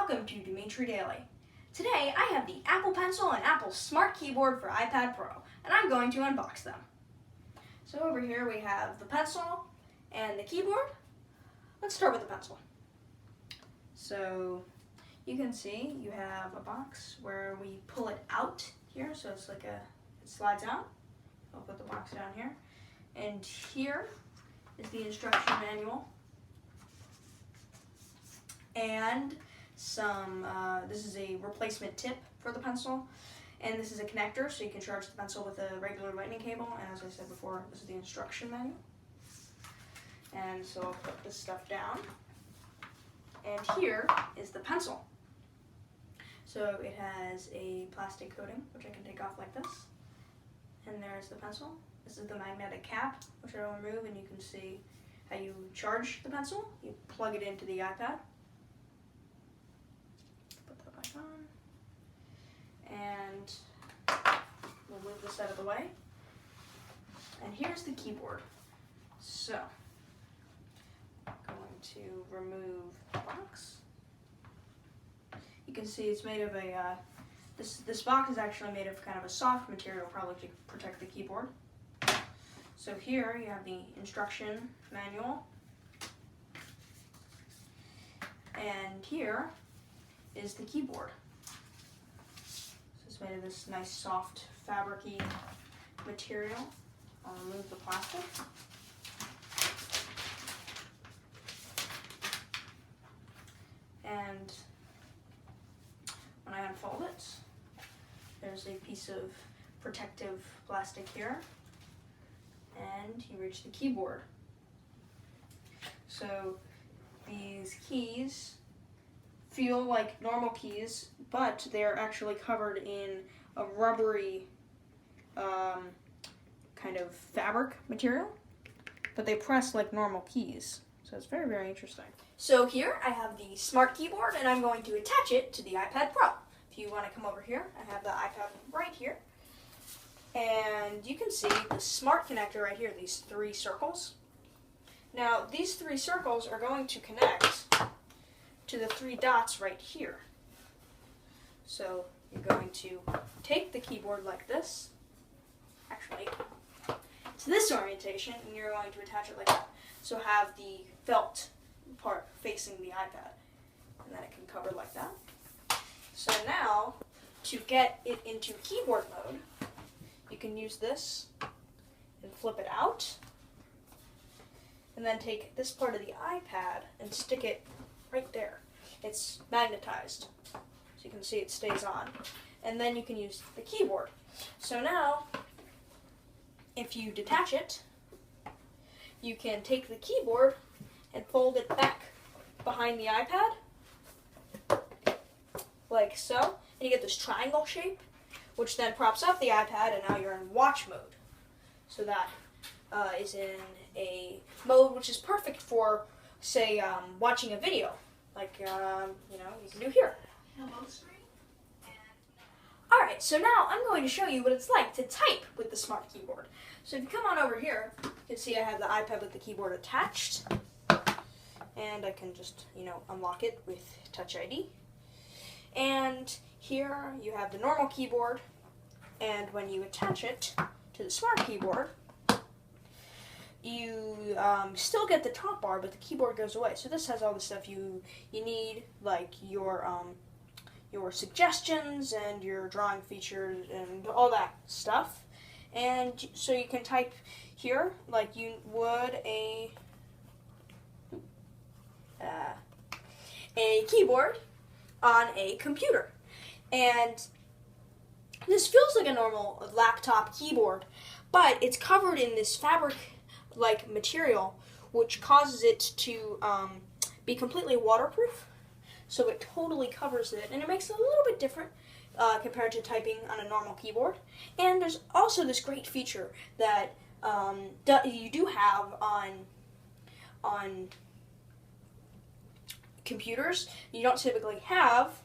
welcome to Dimitri Daily. Today I have the Apple Pencil and Apple Smart Keyboard for iPad Pro, and I'm going to unbox them. So over here we have the pencil and the keyboard. Let's start with the pencil. So you can see you have a box where we pull it out here, so it's like it slides out. I'll put the box down here. And here is the instruction manual. And this is a replacement tip for the pencil, and this is a connector so you can charge the pencil with a regular lightning cable, and as I said before, this is the instruction manual. And so I'll put this stuff down, and here is the pencil. So it has a plastic coating which I can take off like this, and there's the pencil. This is the magnetic cap which I will remove, and you can see how you charge the pencil. You plug it into the iPad. And we'll move this out of the way. And here's the keyboard. So, I'm going to remove the box. You can see it's made of a, this box is actually made of kind of a soft material, probably to protect the keyboard. So here you have the instruction manual. And here is the keyboard. It's made of this nice soft fabric-y material. I'll remove the plastic. And when I unfold it, there's a piece of protective plastic here, and you reach the keyboard. So these keys feel like normal keys, but they're actually covered in a rubbery kind of fabric material, but they press like normal keys. So it's very, very interesting. So here I have the Smart Keyboard, and I'm going to attach it to the iPad Pro. If you want to come over here, I have the iPad right here. And you can see the Smart connector right here, these three circles. Now, these three circles are going to connect to the three dots right here. So you're going to take the keyboard like this, actually, to this orientation, and you're going to attach it like that. So have the felt part facing the iPad, and then it can cover like that. So now, to get it into keyboard mode, you can use this and flip it out, and then take this part of the iPad and stick it right there. It's magnetized, so you can see it stays on. And then you can use the keyboard. So now, if you detach it, you can take the keyboard and fold it back behind the iPad, like so, and you get this triangle shape, which then props up the iPad, and now you're in watch mode. So that is in a mode which is perfect for, say, watching a video, like you can do here. Alright, so now I'm going to show you what it's like to type with the Smart Keyboard. So if you come on over here, you can see I have the iPad with the keyboard attached, and I can just, unlock it with Touch ID. And here you have the normal keyboard, and when you attach it to the Smart Keyboard, you still get the top bar, but the keyboard goes away. So this has all the stuff you need, like your suggestions and your drawing features and all that stuff. And so you can type here like you would a keyboard on a computer. And this feels like a normal laptop keyboard, but it's covered in this fabric-like material, which causes it to be completely waterproof. So it totally covers it, and it makes it a little bit different compared to typing on a normal keyboard. And there's also this great feature that you do have on computers you don't typically have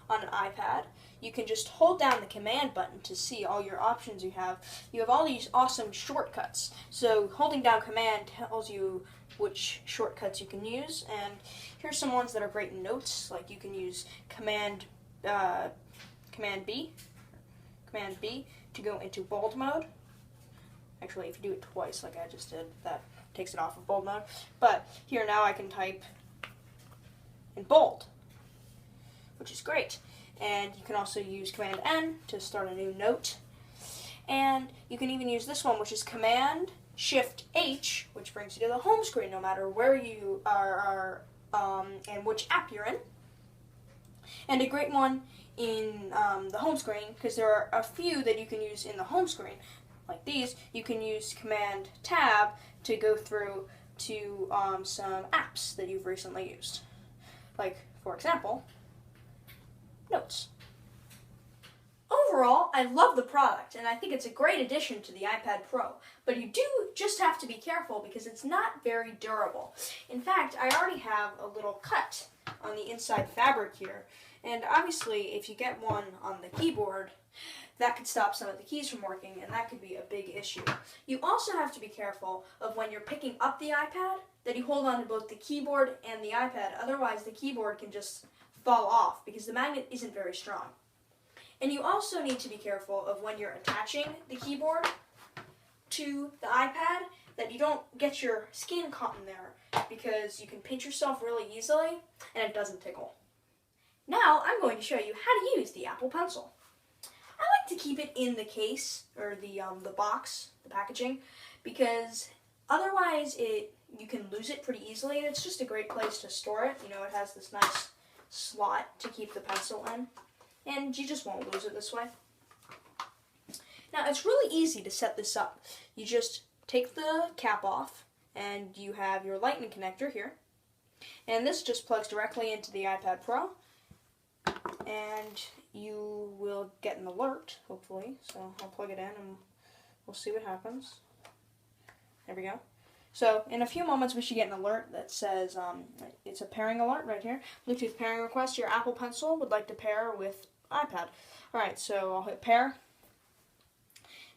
on an iPad. you can just hold down the command button to see all your options you have. You have all these awesome shortcuts. So holding down command tells you which shortcuts you can use, and here's some ones that are great in notes. Like you can use command B to go into bold mode. Actually, if you do it twice, like I just did, that takes it off of bold mode. But here now I can type in bold, which is great. And you can also use Command N to start a new note. And you can even use this one, which is Command Shift H, which brings you to the home screen no matter where you are and which app you're in. And a great one in the home screen, because there are a few that you can use in the home screen, like these. You can use Command Tab to go through to some apps that you've recently used. Like, for example, Notes. Overall, I love the product, and I think it's a great addition to the iPad Pro, but you do just have to be careful because it's not very durable. In fact, I already have a little cut on the inside fabric here, and obviously if you get one on the keyboard, that could stop some of the keys from working, and that could be a big issue. You also have to be careful of when you're picking up the iPad that you hold on to both the keyboard and the iPad, otherwise the keyboard can just fall off because the magnet isn't very strong. And you also need to be careful of when you're attaching the keyboard to the iPad that you don't get your skin caught in there, because you can pinch yourself really easily and it doesn't tickle. Now I'm going to show you how to use the Apple Pencil. I like to keep it in the case, or the box, the packaging, because otherwise you can lose it pretty easily, and it's just a great place to store it. You know, it has this nice slot to keep the pencil in, and you just won't lose it this way. Now, it's really easy to set this up. You just take the cap off, and you have your lightning connector here, and this just plugs directly into the iPad Pro, and you will get an alert, hopefully. So I'll plug it in and we'll see what happens. There we go. So in a few moments we should get an alert that says, it's a pairing alert right here. Bluetooth pairing request, your Apple Pencil would like to pair with iPad. Alright, so I'll hit pair.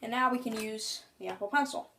And now we can use the Apple Pencil.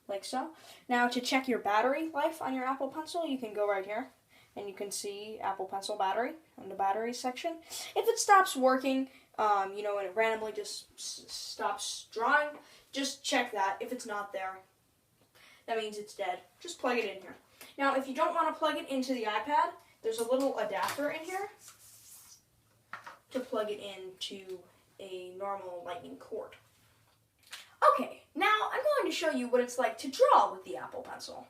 Like so. Now to check your battery life on your Apple Pencil, you can go right here. And you can see Apple Pencil battery in the battery section. If it stops working, and it randomly just stops drawing, just check that. If it's not there, that means it's dead. Just plug it in here. Now, if you don't want to plug it into the iPad, there's a little adapter in here to plug it into a normal lightning cord. Okay, now I'm going to show you what it's like to draw with the Apple Pencil.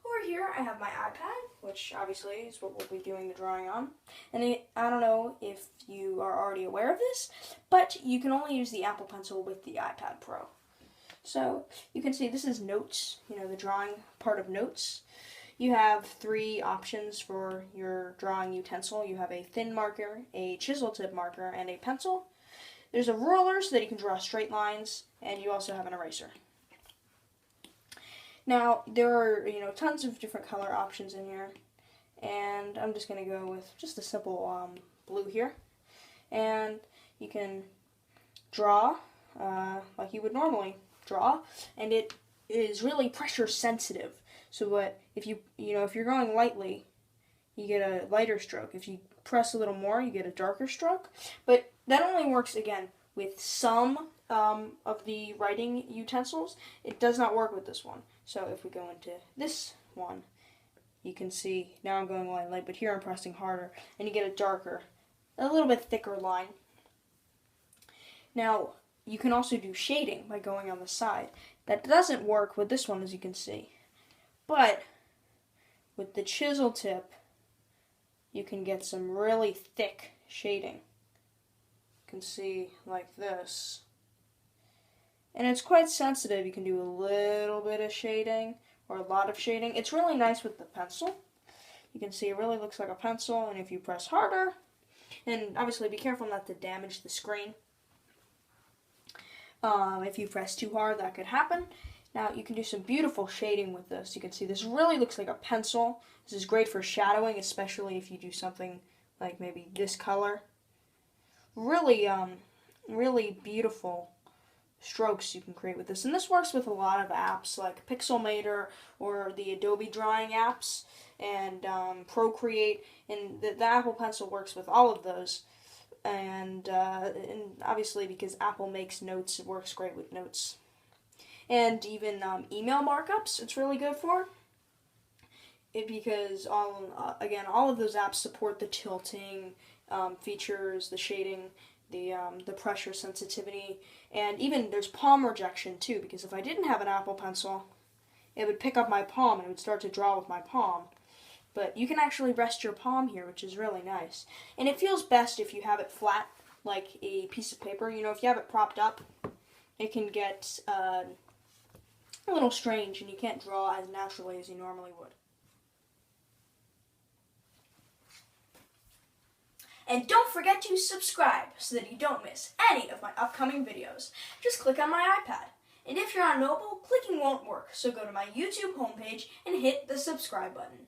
Over here, I have my iPad, which obviously is what we'll be doing the drawing on. And I don't know if you are already aware of this, but you can only use the Apple Pencil with the iPad Pro. So you can see this is Notes, the drawing part of Notes. You have 3 options for your drawing utensil. You have a thin marker, a chisel tip marker, and a pencil. There's a ruler so that you can draw straight lines, and you also have an eraser. Now, there are, tons of different color options in here, and I'm just going to go with just a simple blue here. And you can draw like you would normally draw, and it is really pressure sensitive. So if you're going lightly, you get a lighter stroke. If you press a little more, you get a darker stroke. But that only works, again, with some of the writing utensils. It does not work with this one. So if we go into this one, you can see now I'm going light, but here I'm pressing harder, and you get a darker, a little bit thicker line. Now, you can also do shading by going on the side. That doesn't work with this one, as you can see. But with the chisel tip, you can get some really thick shading. You can see like this. And it's quite sensitive. You can do a little bit of shading or a lot of shading. It's really nice with the pencil. You can see it really looks like a pencil, and if you press harder, and obviously be careful not to damage the screen. If you press too hard, that could happen. Now, you can do some beautiful shading with this. You can see this really looks like a pencil. This is great for shadowing, especially if you do something like maybe this color. really, really beautiful strokes you can create with this. And this works with a lot of apps like Pixelmator or the Adobe drawing apps and Procreate. And the Apple Pencil works with all of those. And obviously because Apple makes notes, it works great with notes. And even email markups, it's really good for. Because all of those apps support the tilting features, the shading, the pressure sensitivity, and even there's palm rejection too. Because if I didn't have an Apple Pencil, it would pick up my palm and it would start to draw with my palm. But you can actually rest your palm here, which is really nice. And it feels best if you have it flat, like a piece of paper. You know, if you have it propped up, it can get a little strange, and you can't draw as naturally as you normally would. And don't forget to subscribe so that you don't miss any of my upcoming videos. Just click on my iPad. And if you're on mobile, clicking won't work, so go to my YouTube homepage and hit the subscribe button.